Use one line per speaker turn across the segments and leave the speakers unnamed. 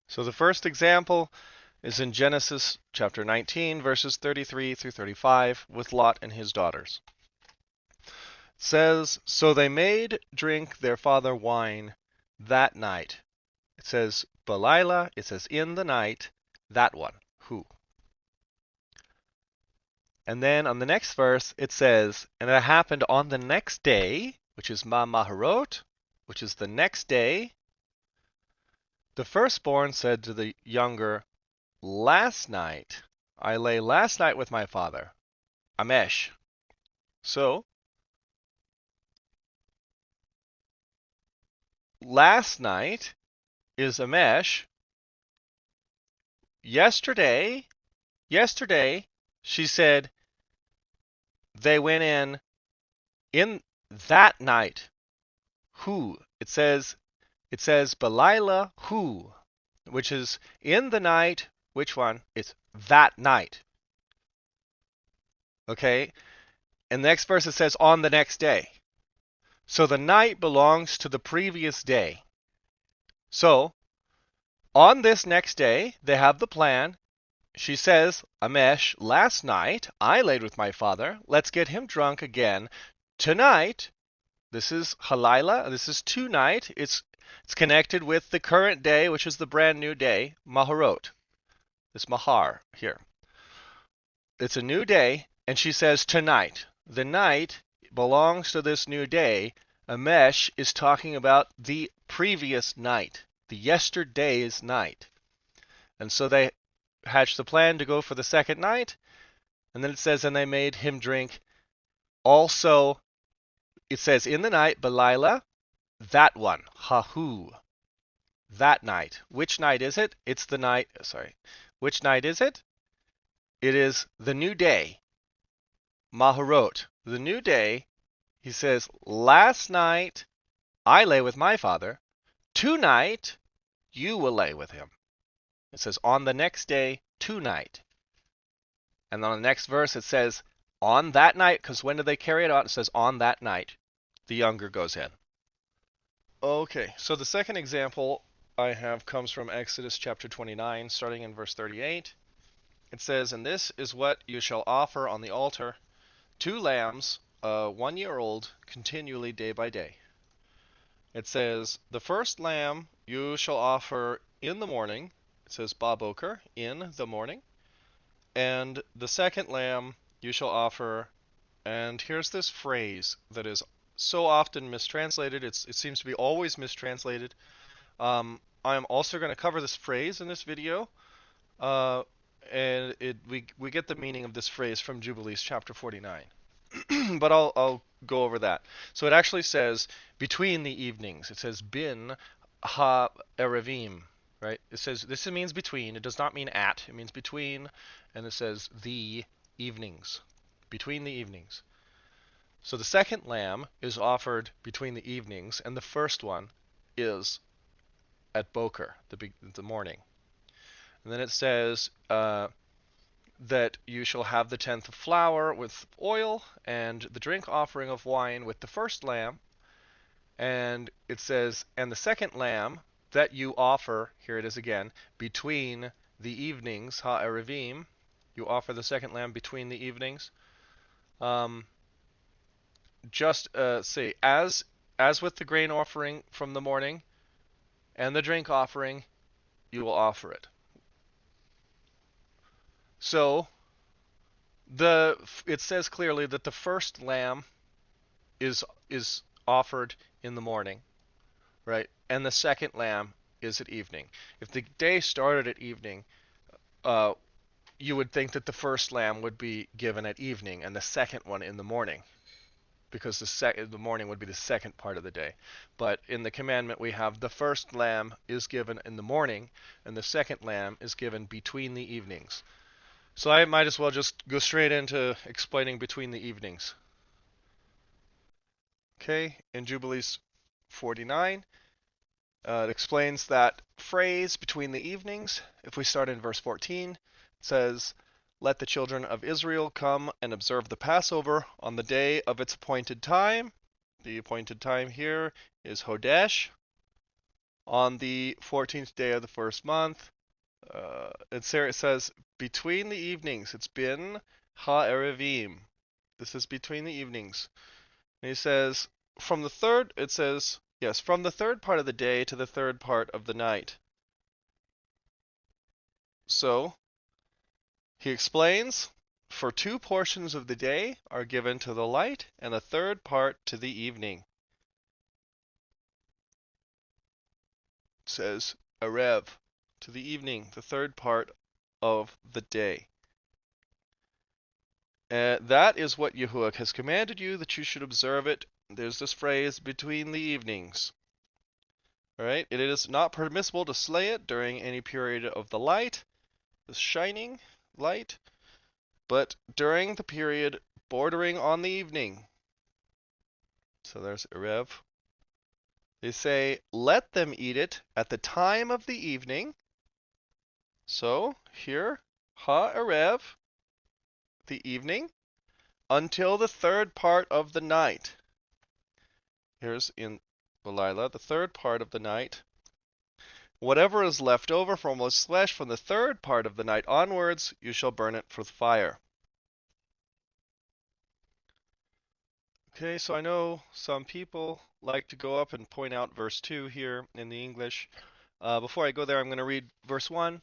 So the first example is in Genesis chapter 19, verses 33 through 35, with Lot and his daughters. It says, "So they made drink their father wine that night." It says Belila, it says in the night, that one, who. And then on the next verse, it says, and it happened on the next day, which is Maharot, which is the next day. The firstborn said to the younger, last night, I lay last night with my father, Amesh. So, last night is Amesh. Yesterday, she said they went in that night. Who? It says Belila who, which is in the night. Which one? It's that night. Okay? And the next verse it says on the next day. So the night belongs to the previous day. So on this next day, they have the plan. She says, Amesh, last night I laid with my father. Let's get him drunk again. Tonight, this is Halila, this is tonight. It's connected with the current day, which is the brand new day, Maharot. This Mahar here. It's a new day, and she says tonight. The night belongs to this new day. Amesh is talking about the previous night, the yesterday's night. And so they hatched the plan to go for the second night. And then it says, and they made him drink. Also, it says in the night, Belila, that one, Hahu, that night. Which night is it? It's the night, sorry. Which night is it? It is the new day, Maharot, the new day. He says, last night I lay with my father. Tonight you will lay with him. It says on the next day, tonight. And on the next verse it says on that night, because when did they carry it out? It says on that night, the younger goes in. Okay, so the second example I have comes from Exodus chapter 29, starting in verse 38. It says, and this is what you shall offer on the altar, 2 lambs, 1 year old, continually day by day. It says, the first lamb you shall offer in the morning. It says Baboker, in the morning. And the second lamb you shall offer, and here's this phrase that is so often mistranslated. It seems to be always mistranslated. I am also going to cover this phrase in this video. And we get the meaning of this phrase from Jubilees chapter 49. But I'll go over that. So it actually says between the evenings. It says bin ha erevim, right? It says this means between. It does not mean at. It means between, and it says the evenings, between the evenings. So the second lamb is offered between the evenings, and the first one is at Boker, the morning. And then it says that you shall have the tenth of flour with oil, and the drink offering of wine with the first lamb. And it says, and the second lamb that you offer, here it is again, between the evenings, ha'erevim, you offer the second lamb between the evenings. Just say, as with the grain offering from the morning and the drink offering, you will offer it. So it says clearly that the first lamb is offered in the morning, right? And the second lamb is at evening. If the day started at evening, you would think that the first lamb would be given at evening and the second one in the morning, because the morning would be the second part of the day. But in the commandment we have the first lamb is given in the morning and the second lamb is given between the evenings. So I might as well just go straight into explaining between the evenings. Okay, in Jubilees 49, it explains that phrase between the evenings. If we start in verse 14, it says, let the children of Israel come and observe the Passover on the day of its appointed time. The appointed time here is Hodesh, on the 14th day of the first month. And Sarah, it says between the evenings. It's bin ha'erevim. This is between the evenings. And he says from the third. It says yes, from the third part of the day to the third part of the night. So he explains, for 2 portions of the day are given to the light, and a third part to the evening. It says Erev, to the evening, the third part of the day. That is what Yahuwah has commanded you, that you should observe it. There's this phrase, between the evenings. All right, it is not permissible to slay it during any period of the light, the shining light, but during the period bordering on the evening. So there's Erev. They say, let them eat it at the time of the evening. So here, ha-erev, the evening, until the third part of the night. Here's in Belila, the third part of the night. Whatever is left over from one's flesh from the third part of the night onwards, you shall burn it for the fire. Okay, so I know some people like to go up and point out verse 2 here in the English. Before I go there, I'm going to read verse 1.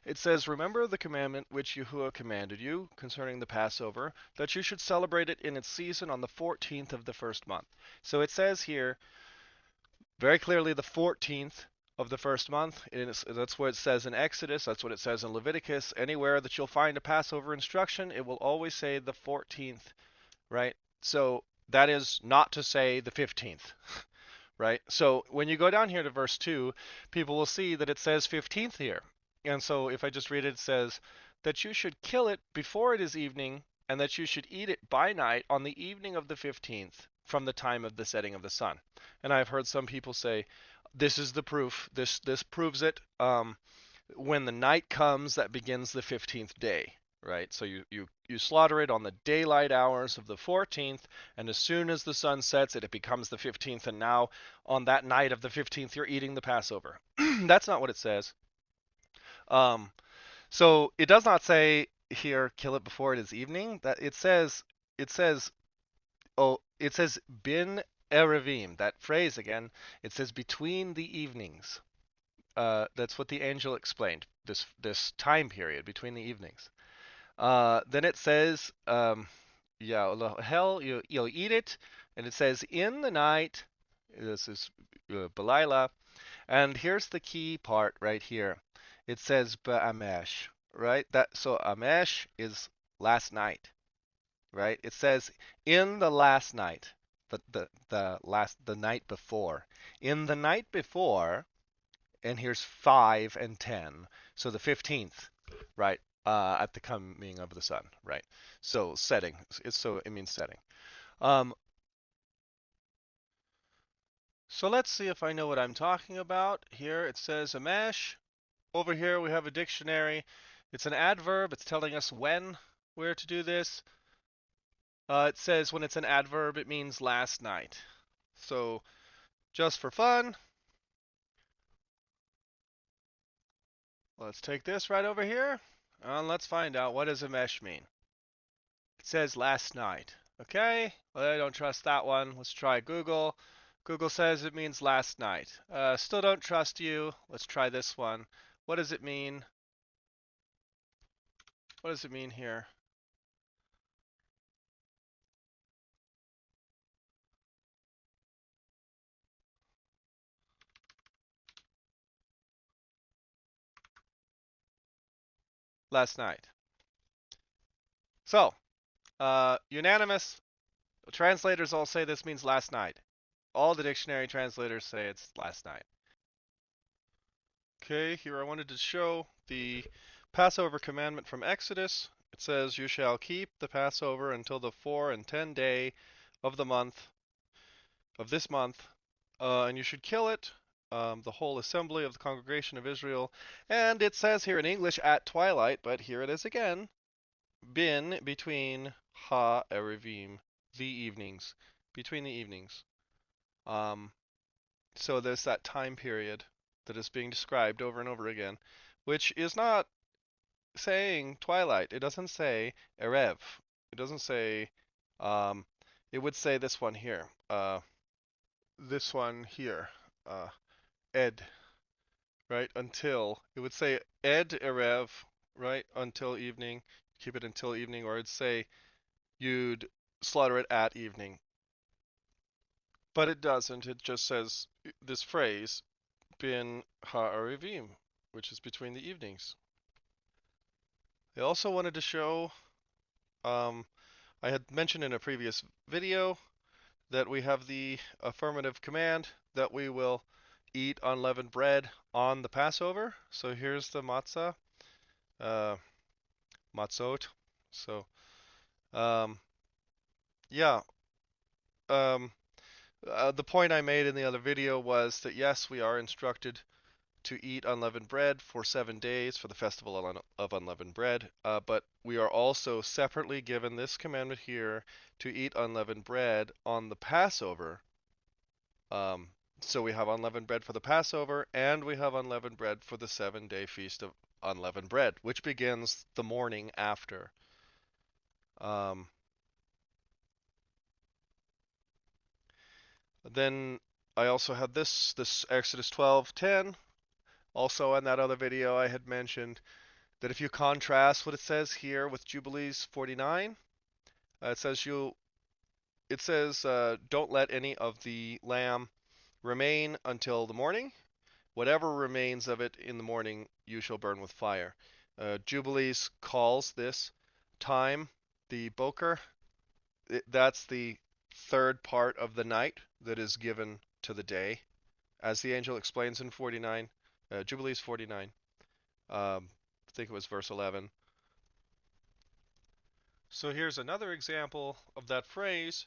It says, remember the commandment which Yahuwah commanded you concerning the Passover, that you should celebrate it in its season on the 14th of the first month. So it says here, very clearly the 14th of the first month. That's what it says in Exodus. That's what it says in Leviticus. Anywhere that you'll find a Passover instruction, it will always say the 14th, right? So that is not to say the 15th. Right? So when you go down here to verse 2, people will see that it says 15th here. And so if I just read it, it says that you should kill it before it is evening, and that you should eat it by night on the evening of the 15th from the time of the setting of the sun. And I've heard some people say, this is the proof. This proves it. When the night comes, that begins the 15th day. Right? So you slaughter it on the daylight hours of the 14th, and as soon as the sun sets, it becomes the 15th, and now on that night of the 15th, you're eating the Passover. That's not what it says. Um, so it does not say here, kill it before it is evening. That it says, oh, it says bin erevim. That phrase again, it says between the evenings. That's what the angel explained. This time period between the evenings. Then it says, yeah, hell, you'll eat it, and it says in the night. This is Belila, and here's the key part right here. It says ba'amesh, right? That so amesh is last night, right? It says in the last night, the night before, in the night before, and here's 5 and 10, so the 15th, right? At the coming of the sun, right? So setting, it means setting. So let's see if I know what I'm talking about. Here it says a mesh. Over here we have a dictionary. It's an adverb. It's telling us when we're to do this. It says when it's an adverb, it means last night. So just for fun, let's take this right over here and let's find out what does a mesh mean. It says last night. Okay, well, I don't trust that one. Let's try Google. Google says it means last night. Still don't trust you. Let's try this one. What does it mean? What does it mean here? Last night. So, unanimous translators all say this means last night. All the dictionary translators say it's last night. Okay, here I wanted to show the Passover commandment from Exodus. It says, you shall keep the Passover until the 4 and 10 day of the month, of this month, and you should kill it, the whole assembly of the congregation of Israel. And it says here in English, at twilight, but here it is again, bin, between, ha-erevim, the evenings, between the evenings. So there's that time period. that is being described over and over again, which is not saying twilight. It doesn't say erev. It doesn't say. Um, it would say this one here. This one here. Ed. Right? Until it would say ed erev. Right? Until evening. Keep it until evening, or it'd say you'd slaughter it at evening. But it doesn't. It just says this phrase, bin ha'arivim, which is between the evenings. I also wanted to show, I had mentioned in a previous video that we have the affirmative command that we will eat unleavened bread on the Passover. So here's the matzah, uh, matzot. So, um, yeah, um, the point I made in the other video was that yes, we are instructed to eat unleavened bread for 7 days for the festival of unleavened bread, but we are also separately given this commandment here to eat unleavened bread on the Passover. So we have unleavened bread for the Passover, and we have unleavened bread for the 7-day feast of unleavened bread, which begins the morning after. Then I also had this Exodus 12:10. Also in that other video I had mentioned that if you contrast what it says here with Jubilees 49, it says don't let any of the lamb remain until the morning. Whatever remains of it in the morning you shall burn with fire. Jubilees calls this time the boker. That's the third part of the night that is given to the day, as the angel explains in 49, Jubilees 49. I think it was verse 11. So here's another example of that phrase.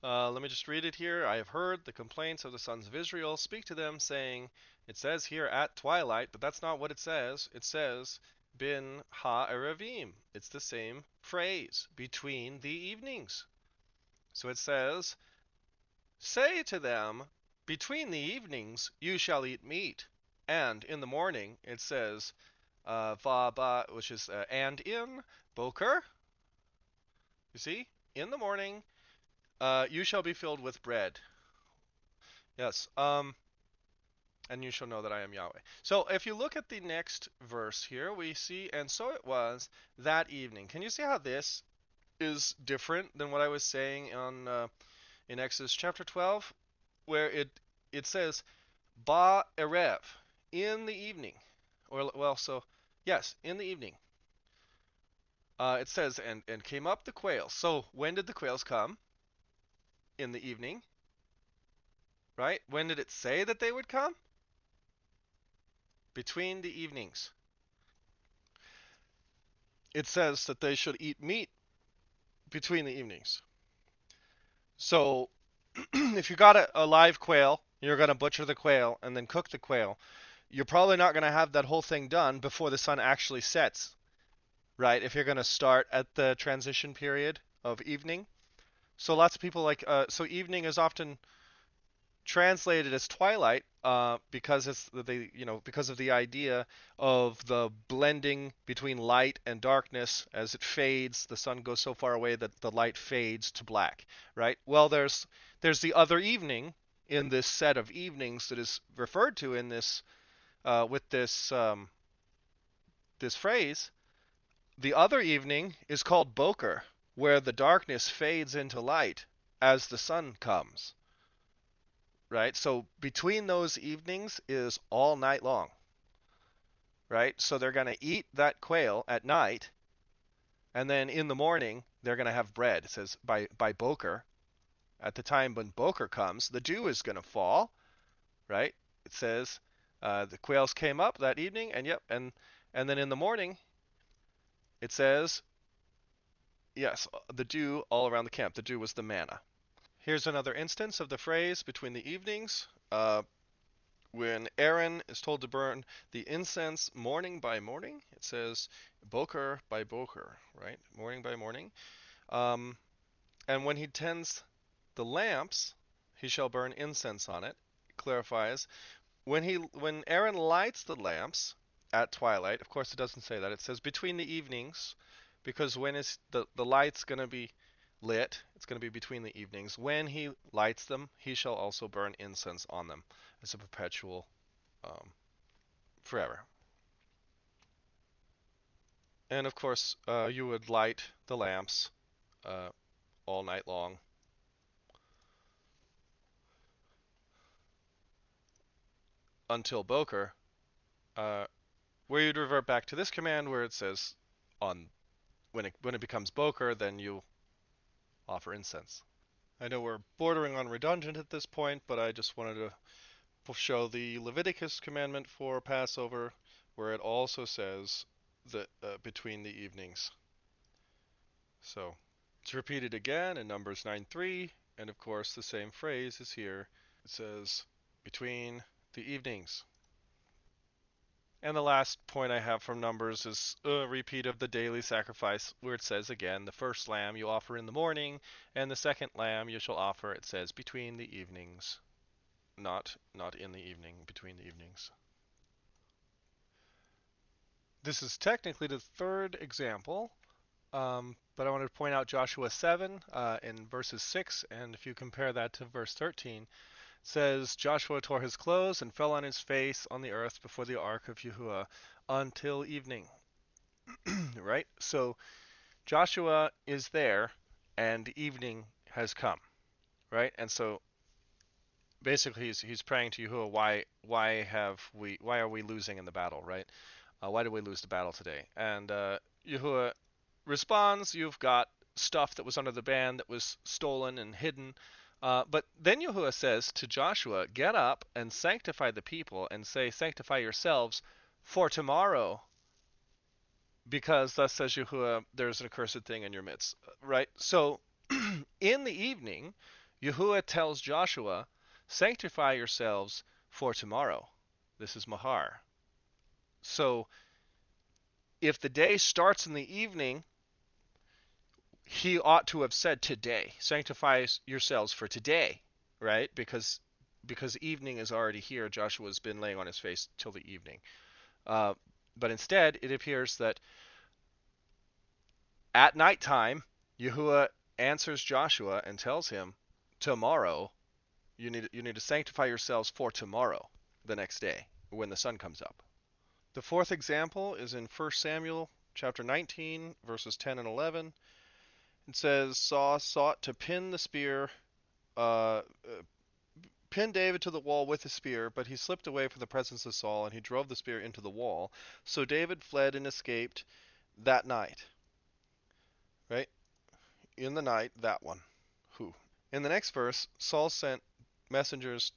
Let me just read it here. I have heard the complaints of the sons of Israel. Speak to them, saying, it says here at twilight, but that's not what it says. It says, bin ha-erevim. It's the same phrase, between the evenings. So it says, say to them, between the evenings you shall eat meat. And in the morning, it says, va-ba, which is and in, boker. You see? In the morning, you shall be filled with bread. Yes. And you shall know that I am Yahweh. So if you look at the next verse here, we see, and so it was that evening. Can you see how this is different than what I was saying on in Exodus chapter 12, where it says ba erev, in the evening, or well, so yes, in the evening. It says and came up the quails. So when did the quails come? In the evening, right? When did it say that they would come? Between the evenings. It says that they should eat meat between the evenings. So if you got a live quail, you're going to butcher the quail and then cook the quail. You're probably not going to have that whole thing done before the sun actually sets, right? If you're going to start at the transition period of evening. So lots of people so evening is often translated as twilight because because of the idea of the blending between light and darkness. As it fades, the sun goes so far away that the light fades to black, right? Well, there's the other evening in this set of evenings that is referred to in this with this phrase. The other evening is called Boker, where the darkness fades into light as the sun comes. Right? So between those evenings is all night long. Right? So they're going to eat that quail at night, and then in the morning they're going to have bread. It says by Boker. At the time when Boker comes, the dew is going to fall. Right? It says the quails came up that evening, and then in the morning it says yes, the dew all around the camp. The dew was the manna. Here's another instance of the phrase between the evenings. When Aaron is told to burn the incense morning by morning, it says boker by boker, right? Morning by morning. And when he tends the lamps, he shall burn incense on it. It clarifies when Aaron lights the lamps at twilight, of course it doesn't say that. It says between the evenings, because when is the light's going to be lit, it's going to be between the evenings. When he lights them, he shall also burn incense on them as a perpetual um, forever. And of course, you would light the lamps uh, all night long until Boker, uh, where you'd revert back to this command where it says on when it becomes Boker, then you offer incense. I know we're bordering on redundant at this point, but I just wanted to show the Leviticus commandment for Passover, where it also says that between the evenings. So it's repeated again in Numbers 9:3, and of course the same phrase is here. It says between the evenings. And the last point I have from Numbers is a repeat of the daily sacrifice, where it says again, the first lamb you offer in the morning, and the second lamb you shall offer, it says, between the evenings. Not in the evening, between the evenings. This is technically the third example, but I wanted to point out Joshua 7 in verses 6, and if you compare that to verse 13, it says, Joshua tore his clothes and fell on his face on the earth before the ark of Yahuwah until evening. Right? So Joshua is there, and evening has come, right? And so basically, he's praying to Yahuwah, why are we losing in the battle, right? Why did we lose the battle today? And Yahuwah responds, you've got stuff that was under the band that was stolen and hidden. But then Yahuwah says to Joshua, get up and sanctify the people, and say, sanctify yourselves for tomorrow, because thus says Yahuwah, there's an accursed thing in your midst. Right? So in the evening, Yahuwah tells Joshua, sanctify yourselves for tomorrow. This is Mahar. So if the day starts in the evening, he ought to have said today, sanctify yourselves for today, right? Because evening is already here. Joshua's been laying on his face till the evening. Uh, but instead, it appears that at nighttime, Yahuwah answers Joshua and tells him, tomorrow, you need to sanctify yourselves for tomorrow, the next day, when the sun comes up. The fourth example is in 1 Samuel chapter 19, verses 10 and 11. It says, Saul sought to uh, pin David to the wall with his spear, but he slipped away from the presence of Saul, and he drove the spear into the wall. So David fled and escaped that night. Right? In the night, that one. Who? In the next verse, Saul sent messengers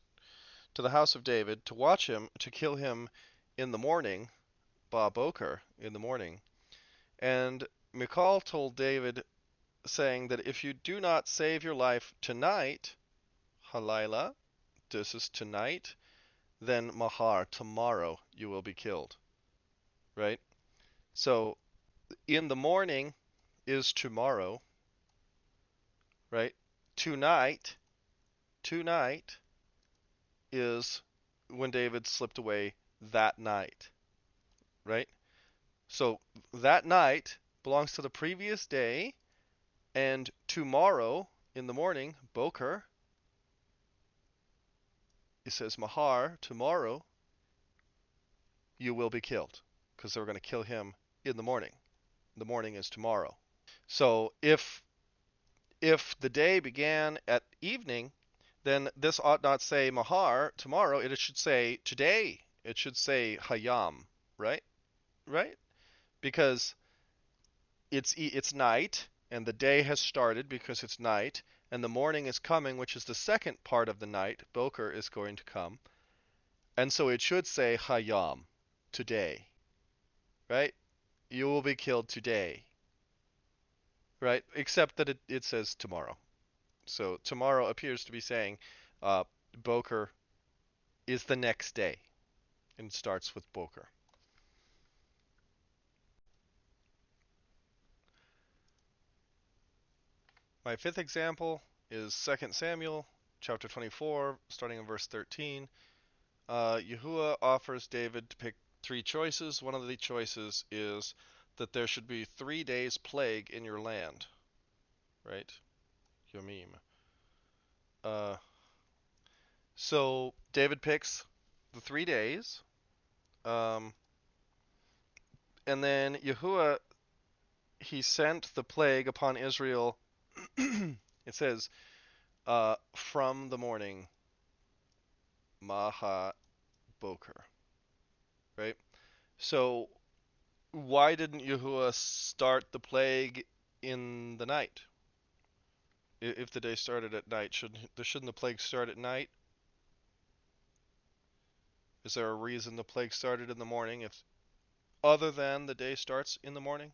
to the house of David to watch him, to kill him in the morning, Ba Boker, in the morning. And Michal told David, saying that if you do not save your life tonight, Halayla, this is tonight, then Mahar, tomorrow, you will be killed. Right? So, in the morning is tomorrow, right? Tonight, tonight is when David slipped away that night, right? So that night belongs to the previous day, and tomorrow in the morning, Boker, it says Mahar, tomorrow you will be killed, because they're going to kill him in the morning. The morning is tomorrow. So if the day began at evening, then this ought not say Mahar, tomorrow, it should say today. It should say Hayam, right? Right? Because it's night, and the day has started because it's night, and the morning is coming, which is the second part of the night. Boker is going to come. And so it should say Hayam, today, right? You will be killed today, right? Except that it says tomorrow. So tomorrow appears to be saying Boker is the next day, and starts with Boker. My fifth example is 2 Samuel chapter 24, starting in verse 13. Yahuwah offers David to pick three choices. One of the choices is that there should be 3 days plague in your land, right? Yomim. Uh, so David picks the 3 days, um, and then Yahuwah he sent the plague upon Israel. It says from the morning, Maha Boker, right? So why didn't Yahuwah start the plague in the night? If the day started at night, shouldn't the plague start at night? Is there a reason the plague started in the morning if other than the day starts in the morning?